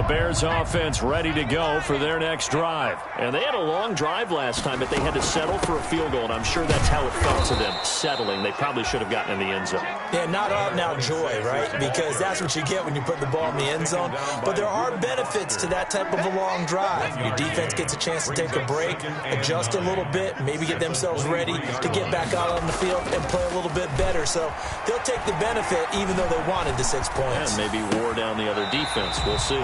Bears offense ready to go for their next drive. And they had a long drive last time, but they had to settle for a field goal, and I'm sure that's how it felt to them, settling. They probably should have gotten in the end zone. Yeah, not out-and-out joy, right? Because that's what you get when you put the ball in the end zone. But there are benefits to that type of a long drive. Your defense gets a chance to take a break, adjust a little bit, maybe get themselves ready to get back out on the field and play a little bit better. So they'll take the benefit even though they wanted the 6 points. And maybe wore down the other defense. We'll see.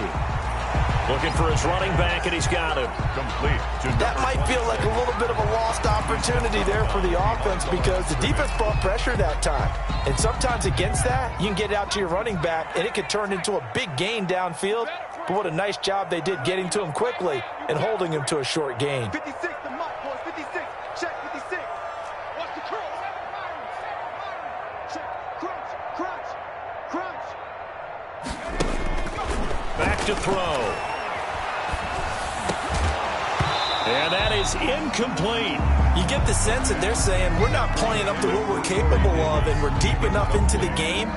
Looking for his running back, and he's got him. Complete. That might feel like a little bit of a lost opportunity there for the offense because the defense brought pressure that time. And sometimes against that, you can get out to your running back, and it could turn into a big gain downfield. But what a nice job they did getting to him quickly and holding him to a short gain. 56, the mark, boys. 56. Check 56. Watch the curl. Check. Crunch. Crunch. Crunch. Back to throw. And that is incomplete. You get the sense that they're saying we're not playing up to what we're capable of, and we're deep enough into the game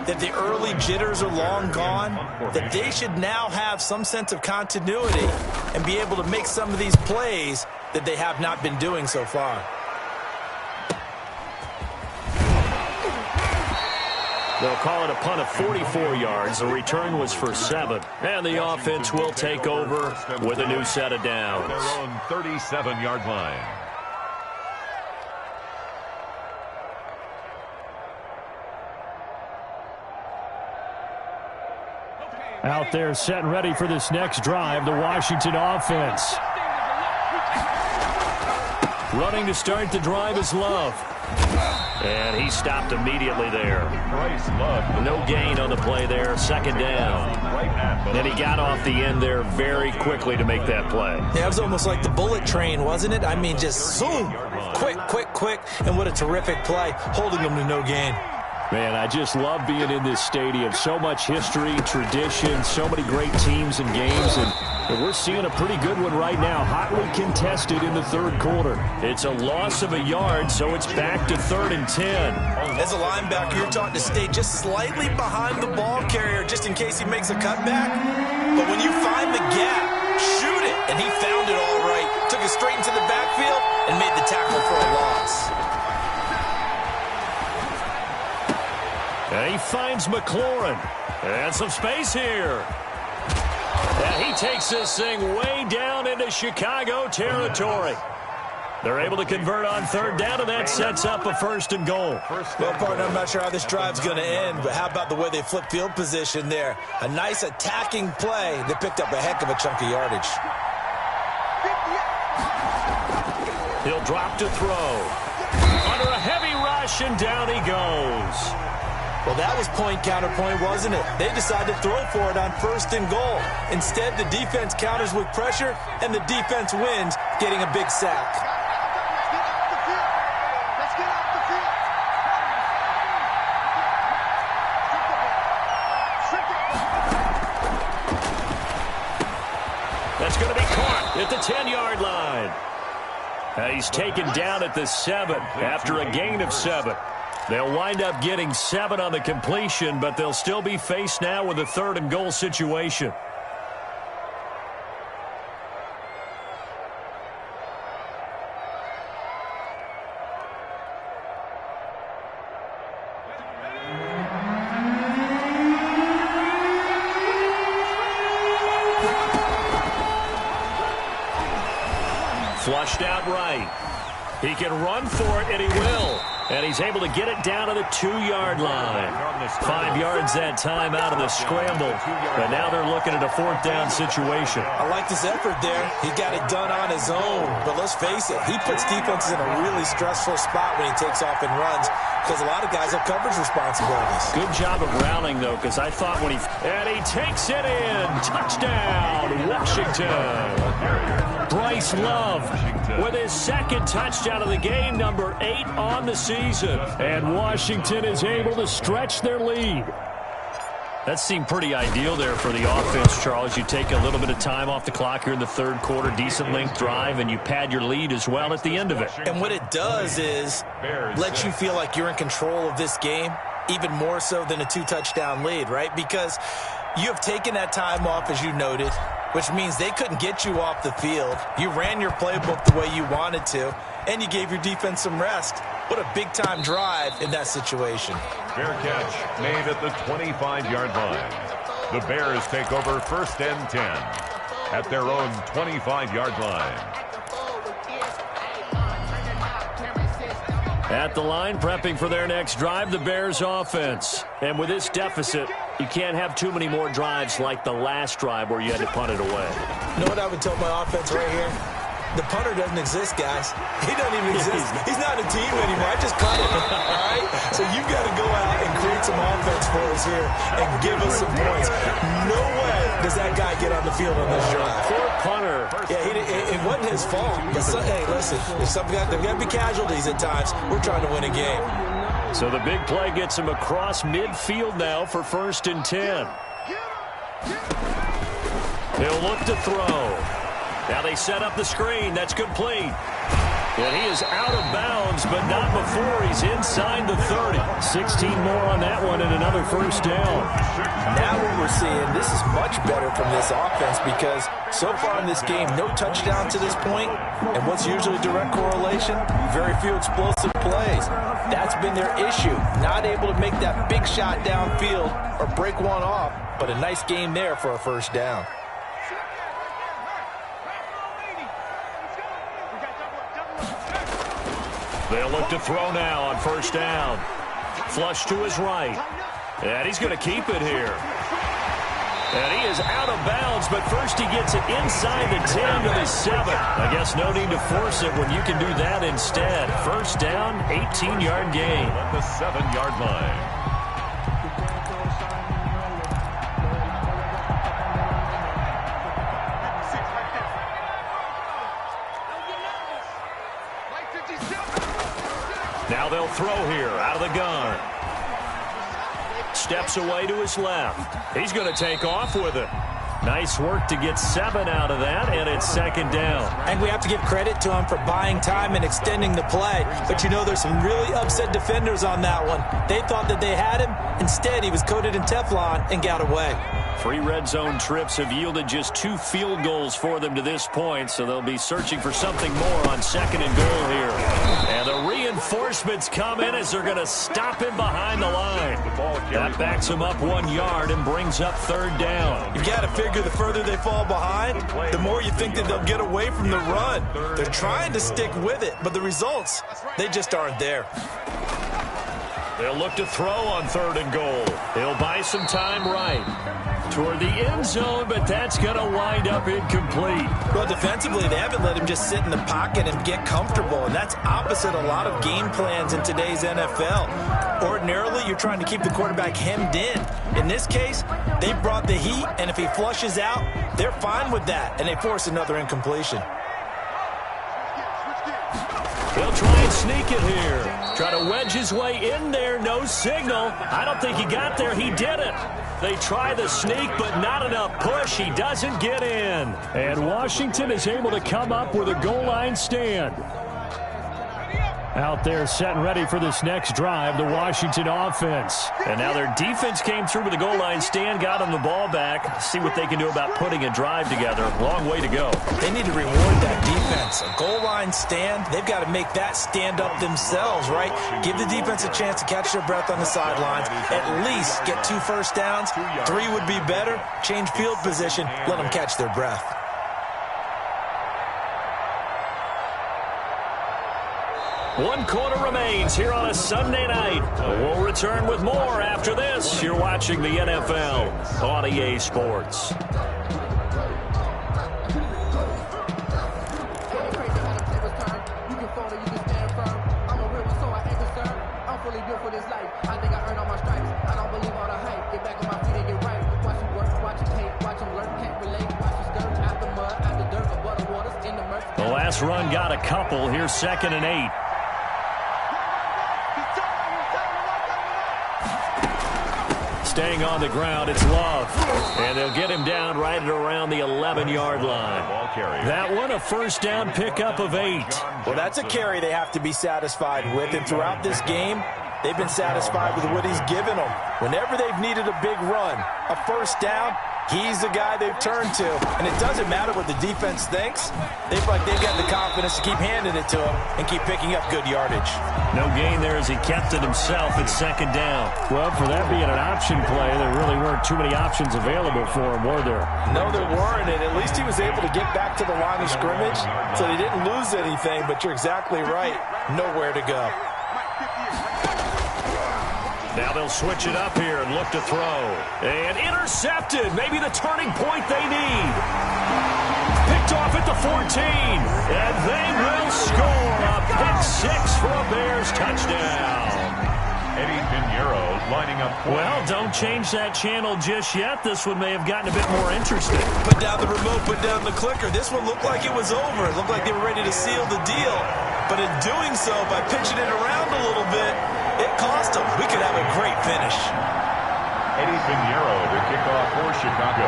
that the early jitters are long gone, that they should now have some sense of continuity and be able to make some of these plays that they have not been doing so far. They'll call it a punt of 44 yards. The return was for 7. And the offense will take over with a new set of downs. Their own 37-yard line. Out there set and ready for this next drive, the Washington offense. Running to start the drive is Love. And he stopped immediately there. No gain on the play there, second down. And he got off the end there very quickly to make that play. Yeah, it was almost like the bullet train, wasn't it? I mean, just zoom, quick, quick, quick, and what a terrific play, holding him to no gain. Man, I just love being in this stadium. So much history, tradition, so many great teams and games, and we're seeing a pretty good one right now, hotly contested in the third quarter. It's a loss of a yard, so it's back to 3rd and 10. As a linebacker, you're taught to stay just slightly behind the ball carrier just in case he makes a cutback. But when you find the gap, shoot it, and he found it all right. Took it straight into the backfield and made the tackle for a loss. And he finds McLaurin. And some space here. And he takes this thing way down into Chicago territory. They're able to convert on 3rd down, and that sets up a 1st and goal. Well, partner, I'm not sure how this drive's going to end, but how about the way they flip field position there? A nice attacking play. They picked up a heck of a chunk of yardage. He'll drop to throw. Under a heavy rush, and down he goes. Well, that was point counterpoint, wasn't it? They decided to throw for it on 1st and goal. Instead, the defense counters with pressure, and the defense wins, getting a big sack. That's going to be caught at the 10-yard line. He's taken down at the 7 after a gain of 7. They'll wind up getting 7 on the completion, but they'll still be faced now with a 3rd and goal situation. Flushed out right. He can run for it, and he will. And he's able to get it down to the 2-yard line. 5 yards that time out of the scramble. But now they're looking at a 4th down situation. I like his effort there. He got it done on his own. But let's face it, he puts defenses in a really stressful spot when he takes off and runs because a lot of guys have coverage responsibilities. Good job of rallying, though, because I thought when he... And he takes it in. Touchdown, Washington. Bryce Love with his 2nd touchdown of the game, number 8 on the season. And Washington is able to stretch their lead. That seemed pretty ideal there for the offense, Charles. You take a little bit of time off the clock here in the 3rd quarter, decent length drive, and you pad your lead as well at the end of it. And what it does is let you feel like you're in control of this game, even more so than a 2-touchdown lead, right? Because You have taken that time off, as you noted, which means they couldn't get you off the field. You ran your playbook the way you wanted to, and you gave your defense some rest. What a big-time drive in that situation. Fair catch made at the 25-yard line. The Bears take over 1st and 10 at their own 25-yard line. At the line, prepping for their next drive, the Bears offense. And with this deficit, you can't have too many more drives like the last drive where you had to punt it away. You know what I would tell my offense right here? The punter doesn't exist, guys. He doesn't even exist. He's not a team anymore. I just cut him, all right? So you've got to go out and create some offense for us here and give us some points. No way does that guy get on the field on this drive. Poor punter. Yeah, it wasn't his fault. But hey, listen, there's got to be casualties at times. We're trying to win a game. So the big play gets him across midfield now for 1st and 10. He'll look to throw. Now they set up the screen. That's complete. And he is out of bounds, but not before he's inside the 30. 16 more on that one and another 1st down. Now what we're seeing, this is much better from this offense because so far in this game, no touchdown to this point. And what's usually direct correlation? Very few explosive plays. That's been their issue. Not able to make that big shot downfield or break one off, but a nice game there for a 1st down. They'll look to throw now on 1st down. Flush to his right. And he's going to keep it here. And he is out of bounds, but first he gets it inside the 10 to the 7. I guess no need to force it when you can do that instead. 1st down, 18-yard gain. At the 7-yard line. Now they'll throw here out of the gun. Steps away to his left. He's going to take off with it. Nice work to get 7 out of that, and it's 2nd down. And we have to give credit to him for buying time and extending the play. But you know, there's some really upset defenders on that one. They thought that they had him. Instead, he was coated in Teflon and got away. 3 red zone trips have yielded just 2 field goals for them to this point, so they'll be searching for something more on 2nd and goal here. And the reinforcements come in as they're going to stop him behind the line. That backs him up 1 yard and brings up 3rd down. You've got to figure the further they fall behind, the more you think that they'll get away from the run. They're trying to stick with it, but the results, they just aren't there. They'll look to throw on 3rd and goal. He'll buy some time right toward the end zone, but that's going to wind up incomplete. Well, defensively, they haven't let him just sit in the pocket and get comfortable, and that's opposite a lot of game plans in today's NFL. Ordinarily, you're trying to keep the quarterback hemmed in. In this case, they brought the heat, and if he flushes out, they're fine with that, and they force another incompletion. They'll try and sneak it here. Try to wedge his way in there. No signal. I don't think he got there. He didn't. They try the sneak, but not enough push. He doesn't get in. And Washington is able to come up with a goal line stand. Out there set and ready for this next drive, the Washington offense. And now their defense came through with the goal line stand, got them the ball back. See what they can do about putting a drive together. Long way to go. They need to reward that defense. A goal line stand, they've got to make that stand up themselves, right? Give the defense a chance to catch their breath on the sidelines. At least get 2 first downs. 3 would be better. Change field position. Let them catch their breath. One quarter remains here on a Sunday night. We'll return with more after this. You're watching the NFL on EA Sports. The last run got a couple. Here's 2nd and 8. Staying on the ground, it's Love. And they'll get him down right at around the 11-yard line. That one, a first down pickup of 8. Well, that's a carry they have to be satisfied with. And throughout this game, they've been satisfied with what he's given them. Whenever they've needed a big run, a first down, he's the guy they've turned to. And it doesn't matter what the defense thinks. They feel like they've got the confidence to keep handing it to him and keep picking up good yardage. No gain there as he kept it himself at second down. Well, for that being an option play, there really weren't too many options available for him, were there? No, there weren't, and at least he was able to get back to the line of scrimmage, so they didn't lose anything, but you're exactly right. Nowhere to go. Now they'll switch it up here and look to throw. And intercepted. Maybe the turning point they need. Picked off at the 14. And they will score a pick-6 for a Bears touchdown. Eddie Pinheiro lining up. Well, don't change that channel just yet. This one may have gotten a bit more interesting. Put down the remote, put down the clicker. This one looked like it was over. It looked like they were ready to seal the deal. But in doing so, by pitching it around a little bit, it cost them. We could have a great finish. Eddie Pinheiro to kick off for Chicago.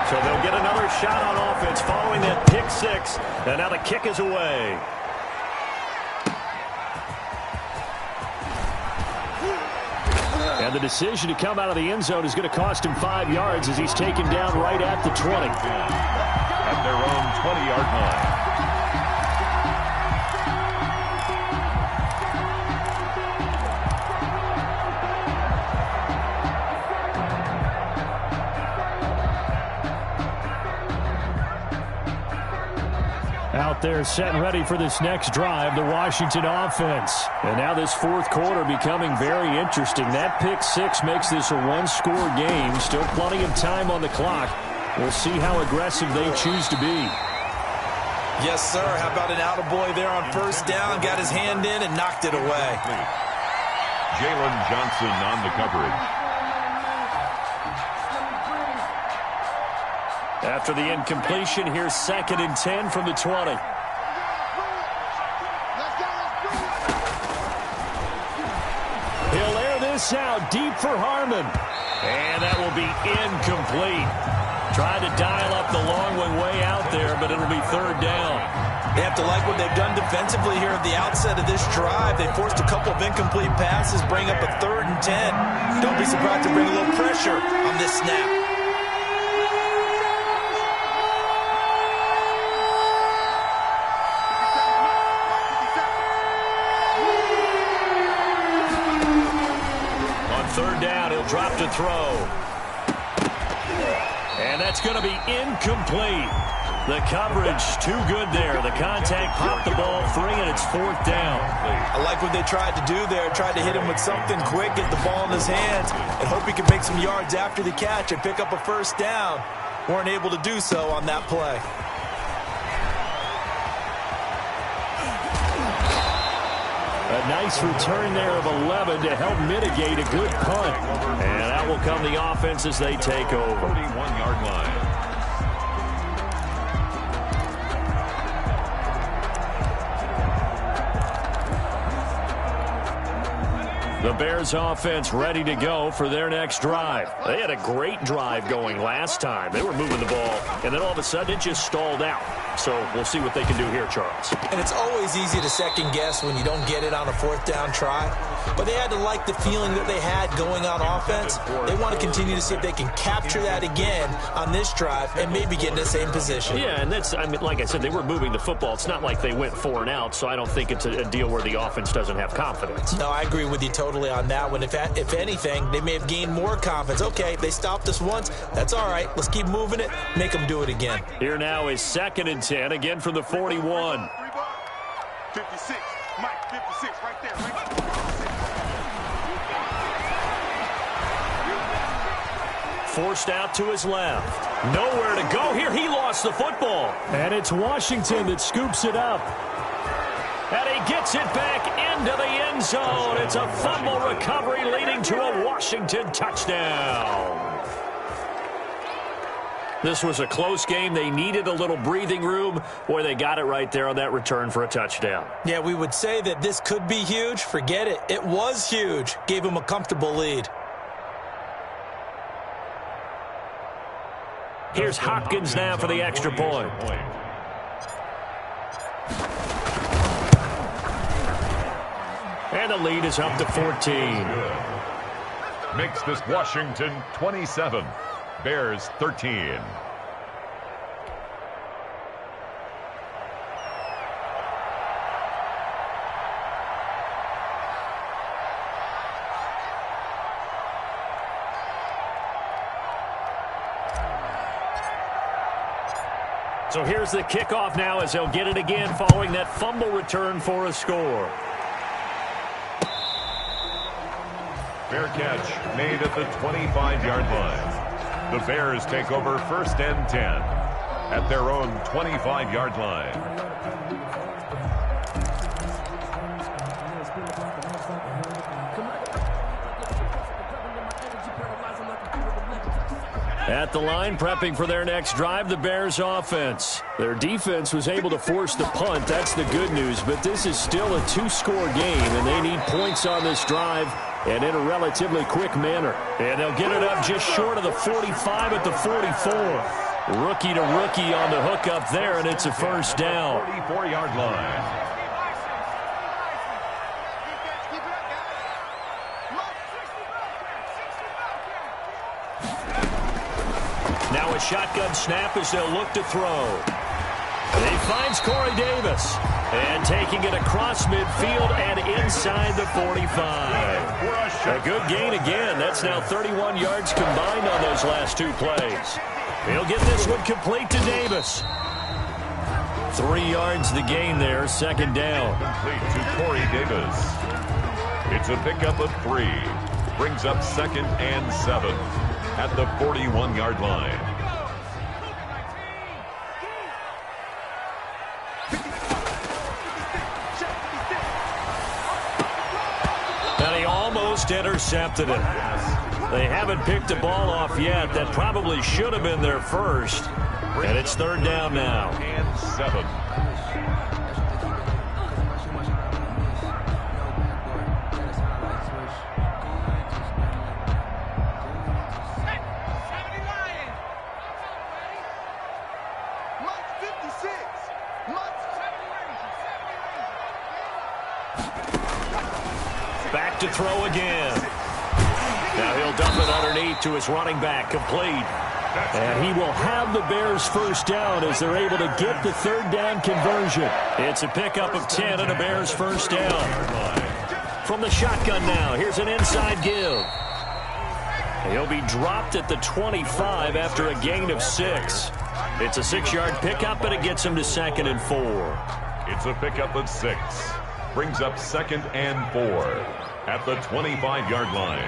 So they'll get another shot on offense following that pick-6. And now the kick is away. And the decision to come out of the end zone is going to cost him 5 yards as he's taken down right at the 20. At their own 20-yard line. Out there set and ready for this next drive, the Washington offense. And now this fourth quarter becoming very interesting. That pick-6 makes this a one-score game. Still plenty of time on the clock. We'll see how aggressive they choose to be. Yes, sir. How about an attaboy there on first down? Got his hand in and knocked it away. Jalen Johnson on the coverage. After the incompletion, here's 2nd and 10 from the 20. He'll air this out deep for Harmon. And that will be incomplete. Tried to dial up the long one way out there, but it'll be 3rd down. They have to like what they've done defensively here at the outset of this drive. They forced a couple of incomplete passes, bring up a 3rd and 10. Don't be surprised to bring a little pressure on this snap. Drop to throw. And that's going to be incomplete. The coverage too good there. The contact popped the ball free, and it's 4th down. I like what they tried to do there. Tried to hit him with something quick, get the ball in his hands, and hope he can make some yards after the catch and pick up a first down. Weren't able to do so on that play. A nice return there of 11 to help mitigate a good punt. And that will come the offense as they take over. 31-yard line. The Bears offense ready to go for their next drive. They had a great drive going last time. They were moving the ball, and then all of a sudden it just stalled out. So we'll see what they can do here, Charles. And it's always easy to second guess when you don't get it on a 4th down try. But they had to like the feeling that they had going on offense. They want to continue to see if they can capture that again on this drive and maybe get in the same position. Yeah, and that's, I mean, like I said, they were moving the football. It's not like they went 4 and out, so I don't think it's a deal where the offense doesn't have confidence. No, I agree with you totally on that one. If anything, they may have gained more confidence. Okay, they stopped us once. That's all right. Let's keep moving it. Make them do it again. Here now is 2nd and 10, again from the 41. 56. Mike, 56, right there, right there. Forced out to his left. Nowhere to go here. He lost the football. And it's Washington that scoops it up. And he gets it back into the end zone. It's a fumble recovery leading to a Washington touchdown. This was a close game. They needed a little breathing room. Boy, they got it right there on that return for a touchdown. Yeah, we would say that this could be huge. Forget it. It was huge. Gave him a comfortable lead. Here's Hopkins now for the extra point. And And the lead is up to 14. Makes this Washington 27, Bears 13. So here's the kickoff now as they'll get it again following that fumble return for a score. Fair catch made at the 25-yard line. The Bears take over 1st and 10 at their own 25-yard line. At the line, prepping for their next drive, the Bears offense. Their defense was able to force the punt. That's the good news, but this is still a two-score game, and they need points on this drive and in a relatively quick manner. And they'll get it up just short of the 45 at the 44. Rookie to rookie on the hook up there, and it's a first down. 44-yard line. Now a shotgun snap as they'll look to throw. He finds Corey Davis. And taking it across midfield and inside the 45. A good gain again. That's now 31 yards combined on those last two plays. He'll get this one complete to Davis. 3 yards the gain there, second down. Complete to Corey Davis. It's a pickup of 3. Brings up 2nd and 7 at the 41-yard line. Intercepted it. They haven't picked the ball off yet. That probably should have been their first. And it's third down now. And 7. Back to throw again. Now he'll dump it underneath to his running back, complete. And he will have the Bears first down as they're able to get the third down conversion. It's a pickup of 10 and a Bears first down. From the shotgun now, here's an inside give. He'll be dropped at the 25 after a gain of 6. It's a 6-yard pickup, but it gets him to 2nd and 4. It's a pickup of 6. Brings up 2nd and 4 at the 25-yard line.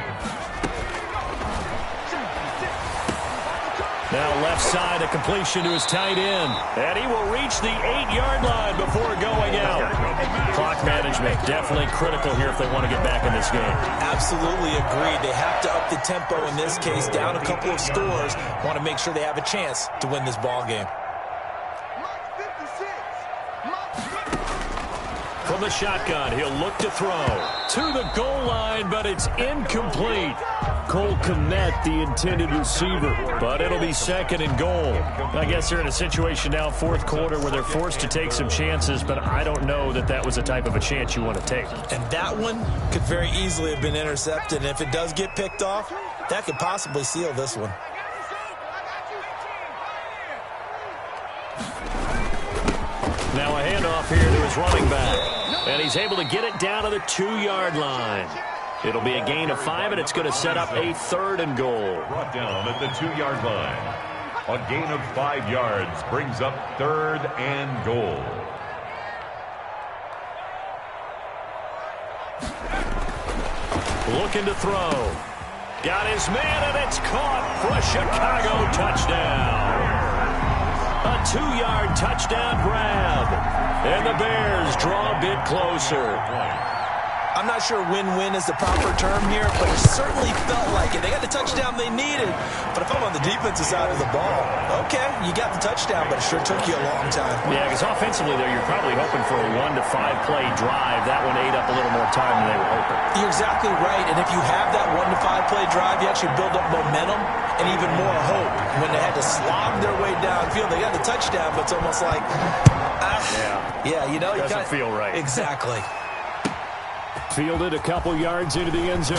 Now left side, a completion to his tight end. And he will reach the 8-yard line before going out. Clock management definitely critical here if they want to get back in this game. Absolutely agreed. They have to up the tempo in this case, down a couple of scores. Want to make sure they have a chance to win this ball game. From the shotgun, he'll look to throw to the goal line, but it's incomplete. Cole Kmet, the intended receiver, but it'll be 2nd and goal. I guess they're in a situation now, fourth quarter, where they're forced to take some chances, but I don't know that that was the type of a chance you want to take. And that one could very easily have been intercepted, and if it does get picked off, that could possibly seal this one. Now a handoff here to his running back. And he's able to get it down to the 2-yard line. It'll be a gain of 5, and it's going to set up a 3rd and goal. Brought down at the 2-yard line. A gain of 5 yards brings up 3rd and goal. Looking to throw. Got his man, and it's caught for a Chicago touchdown. A 2-yard touchdown grab. And the Bears draw a bit closer. I'm not sure win-win is the proper term here, but it certainly felt like it. They got the touchdown they needed. But if I'm on the defensive side of the ball, okay, you got the touchdown, but it sure took you a long time. Yeah, because offensively there, you're probably hoping for a 1 to 5 play drive. That one ate up a little more time than they were hoping. You're exactly right. And if you have that 1 to 5 play drive, you actually build up momentum and even more hope. When they had to slog their way downfield, they got the touchdown, but it's almost like, yeah, you know, doesn't feel right. Exactly. Fielded a couple yards into the end zone.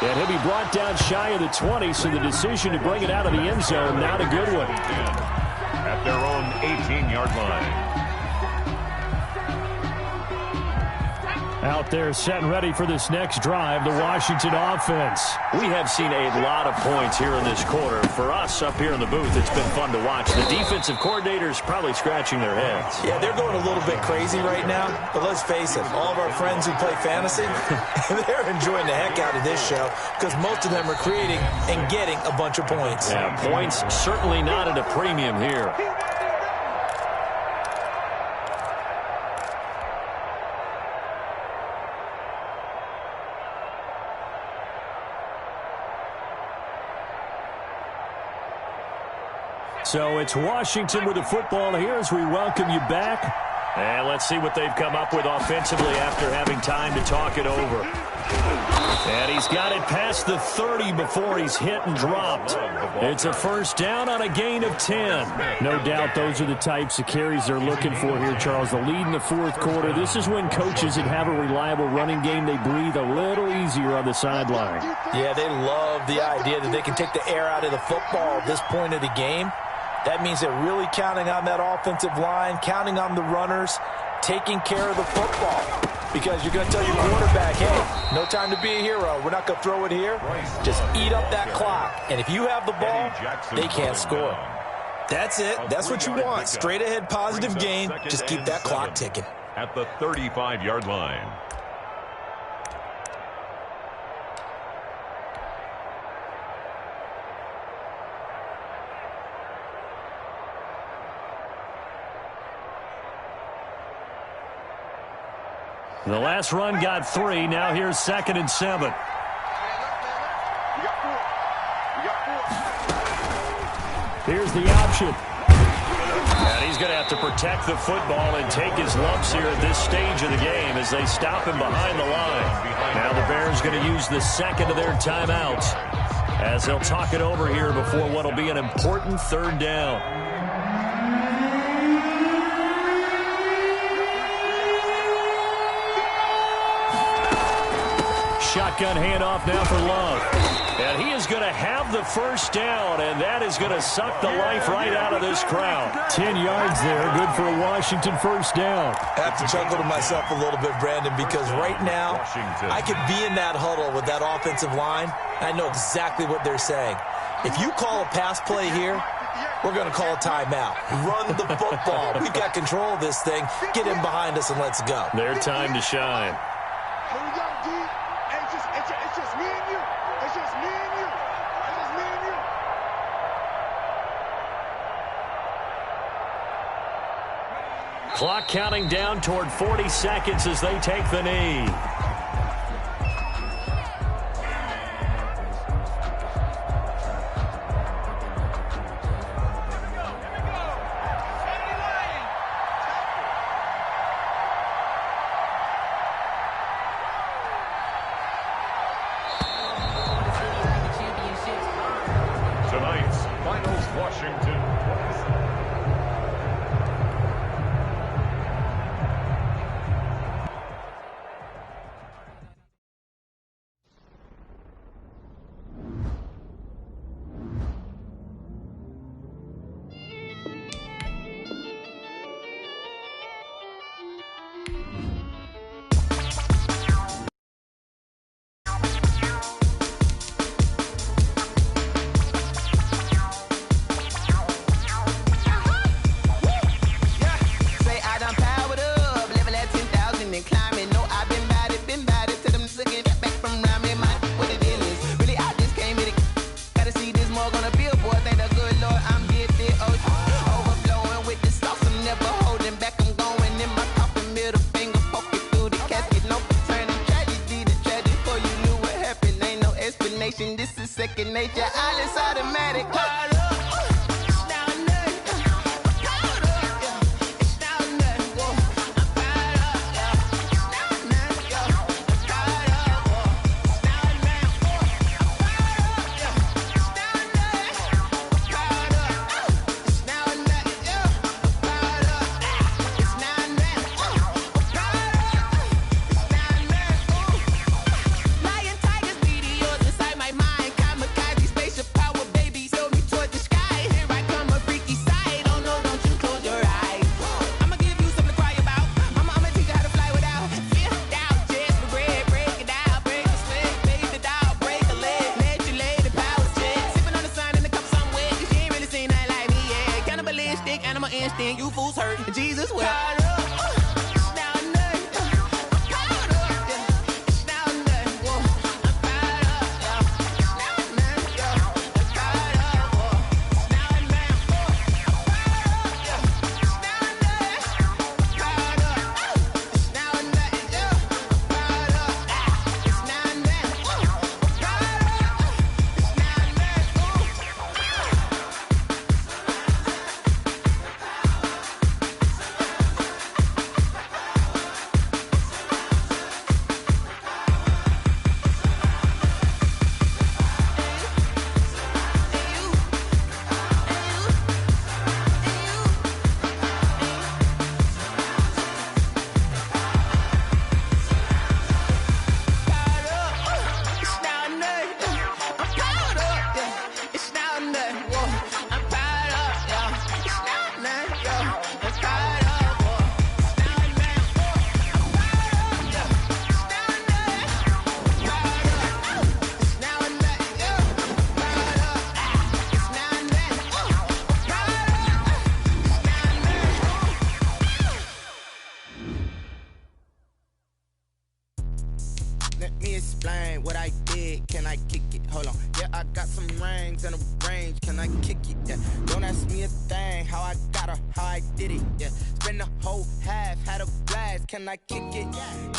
And he'll be brought down shy of the 20, so the decision to bring it out of the end zone, not a good one. At their own 18-yard line. Out there set and ready for this next drive, the Washington offense. We have seen a lot of points here in this quarter. For us up here in the booth, it's been fun to watch. The defensive coordinators probably scratching their heads. Yeah, they're going a little bit crazy right now, but let's face it, all of our friends who play fantasy, they're enjoying the heck out of this show because most of them are creating and getting a bunch of points. Yeah, points certainly not at a premium here. So it's Washington with the football here as we welcome you back. And let's see what they've come up with offensively after having time to talk it over. And he's got it past the 30 before he's hit and dropped. It's a first down on a gain of 10. No doubt those are the types of carries they're looking for here, Charles. The lead in the fourth quarter. This is when coaches that have a reliable running game, they breathe a little easier on the sideline. Yeah, they love the idea that they can take the air out of the football at this point of the game. That means they're really counting on that offensive line, counting on the runners, taking care of the football. Because you're going to tell your quarterback, hey, no time to be a hero. We're not going to throw it here. Just eat up that clock. And if you have the ball, they can't score. That's it. That's what you want. Straight ahead positive gain. Just keep that clock ticking. At the 35-yard line. The last run got 3. Now here's 2nd and 7. Here's the option. And he's going to have to protect the football and take his lumps here at this stage of the game as they stop him behind the line. Now the Bears going to use the second of their timeouts as they'll talk it over here before what will be an important third down. Shotgun handoff now for Love. And he is going to have the first down, and that is going to suck the life right out of this crowd. 10 yards there, good for a Washington first down. I have to chuckle to myself a little bit, Brandon, because right now I could be in that huddle with that offensive line. I know exactly what they're saying. If you call a pass play here, we're going to call a timeout. Run the football. We've got control of this thing. Get in behind us and let's go. Their time to shine. Clock counting down toward 40 seconds as they take the knee. Tonight's finals, Washington. This is second nature. All is automatic. instant, you fools hurt. Jesus will. Let me explain what I did. Can I kick it? Hold on. Yeah, I got some rings and a range. Can I kick it? Yeah. Don't ask me a thing. How I got her, how I did it. Yeah. Spend the whole half, had a blast. Can I kick it?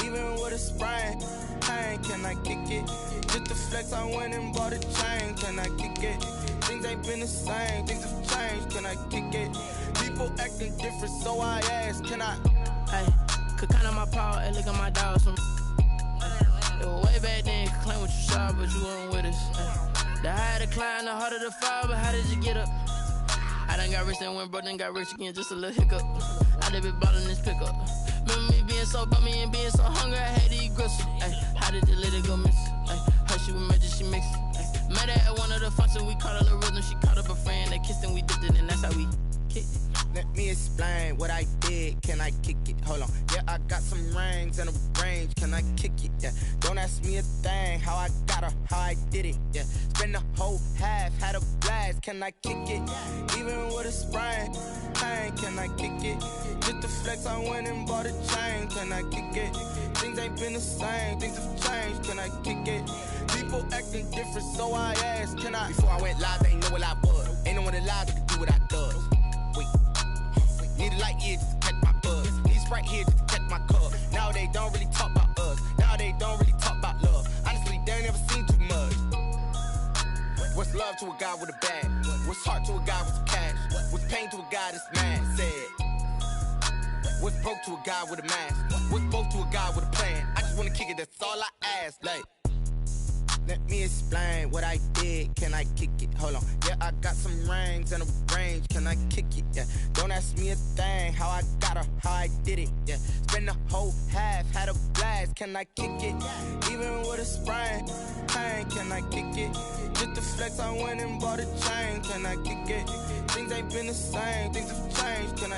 Even with a sprain. Pain, can I kick it? Just the flex, I went and bought a chain. Can I kick it? Things ain't been the same. Things have changed. Can I kick it? People acting different, so I ask. Can I? Hey, could count on my power and look at my dogs from. Way back then, you could claim what you saw, but you weren't with us. The higher the climb, the harder the fall, but how did you get up? I done got rich and went broke, then got rich again, just a little hiccup. I done been ballin' this pickup. Remember me being so bummy and being so hungry, I had to eat gristle. How did the lady go miss? Her she was magic, she mixed. Met her at one of the functions, we caught her the rhythm, she caught up a friend, they kissed and we dipped it, and that's how we kicked it. Let me explain what I did. Can I kick it? Hold on. Yeah, I got some rings and a range. Can I kick it? Yeah. Don't ask me a thing. How I got her, how I did it. Yeah. Spend the whole half, had a blast. Can I kick it? Even with a sprain. Pain, can I kick it? Just the flex, I went and bought a chain. Can I kick it? Things ain't been the same. Things have changed. Can I kick it? People acting different, so I asked. Can I? Before I went live, they ain't know what I was. Ain't no one alive that could do what I does. Wait. Need a light here just to catch my buzz. Need Sprite here just to catch my cup. Now they don't really talk about us. Now they don't really talk about love. Honestly, they ain't never seen too much. What's love to a guy with a bag? What's heart to a guy with some cash? What's pain to a guy that's mad? Said. What's broke to a guy with a mask? What's both to a guy with a plan? I just wanna kick it, that's all I ask. Like, let me explain what I did. Can I kick it? Hold on. Yeah, I got some rings and a range. Can I kick it? Yeah. Don't ask me a thing. How I got her, how I did it. Yeah. Spend the whole half, had a blast. Can I kick it? Even with a sprain. Pain, can I kick it? Just the flex, I went and bought a chain. Can I kick it? Things ain't been the same. Things have changed. Can I?